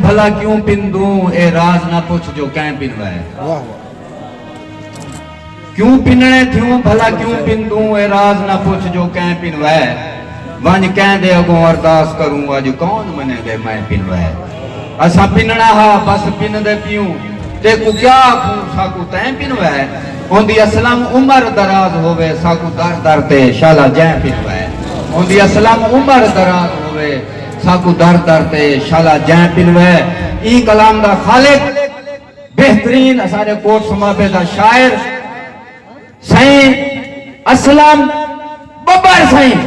भला क्यों पिन दूं ए राज ना पूछ जो कैं पिनवाए। क्यों पिनने थ्यूं भला क्यों पिन दूं ए राज ना पूछ जो कैं पिनवाए। वंज कैं दे अगों अरदास करूं अज कौन मने दे मैं पिनवाए। असा पिनना हा बस पिन दे पियूं ते को क्या आखूं साकू तैं पिनवाए। ओंदी असलम उमर दराज होवे साकू दर दर ते शाला जै पिनवाए। ओंदी असलम उमर दराज होवे साकू दर दर ते शाला जै पिनवाए। ई कलाम दा खालिक बेहतरीन असारे कोट समाबे दा शायर साईं असलम बब्बर साईं।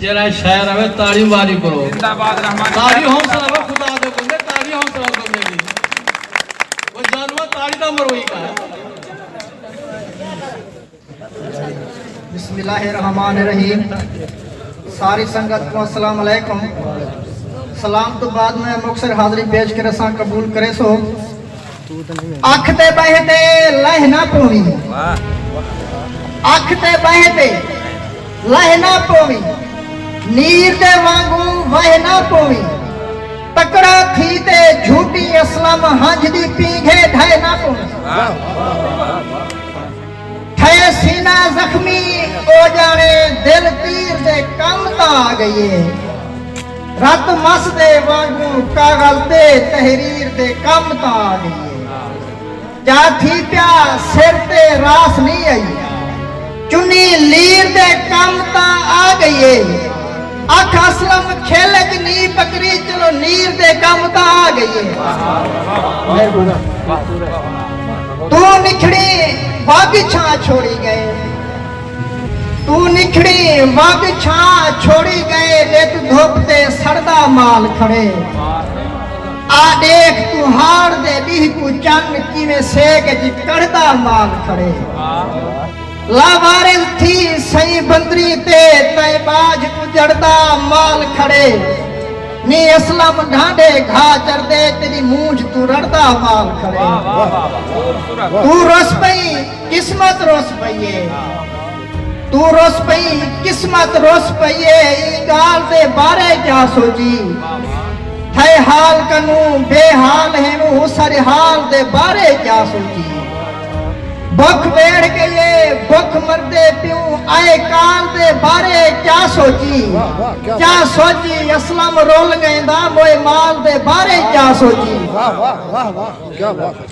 जरा शायर हवे ताड़ी वारी करो जिंदाबाद रहमान ताड़ी हौसला वे खुदा दे बंदे ताड़ी हौसला दो मेरी वो जानवर ताड़ी दा मरोई का। बिस्मिल्लाहिर्रहमानिर्रहीम। सारी संगत को अस्सलाम अलैकुम। सलाम तो बाद में मुक्सर हाजरी पेश करे सा कबूल करे सो। अख ते बहते लह ना पोवी, अख ते बहते लह ना पोवी, नीर दे वांगू वह ना पोवी। तकड़ा थी ते झूठी असलम हंज दी पीघे ढाए ना पोवी। थे सीना जख्मी ओ जाने दिल तीर दे कम ता आ गई। रत मस दे वांगू कागल ते तहरीर दे कम ता आ गई। जा थी प्या सिर ते रास नहीं आई, चुनी लीर दे कम ता आ गई। अख असलम खेल नी बकरी चलो नीर दे कम ता आ गई। तू निखड़ी वाग छा छोड़ी गए, तू निखड़ी वाग छा छोड़ी गए। रेत धोपते सड़दा माल खड़े आ देख तू हार दे दी को चंग किवें सेक ज कड़दा माल खड़े। लावारिस थी सही बंदरी ते तय बाज उजड़दा माल खड़े। नी असलम ढांडे घा चरदे तेरी मूंछ तू रड़दा माल खड़े। तू रोस पई किस्मत रोस पईए, तू रोस पई किस्मत रोस पईए। ई गाल दे बारे क्या सोची थे हाल कनू बेहाल है वो सारे हाल दे बारे क्या सोची। बख बैठ गए बख मरदे प्यूं आए काल दे बारे क्या सोची। क्या सोची असलम रोल गए दा मोए माल दे बारे क्या सोची। वाह वाह वाह वाह क्या बात है।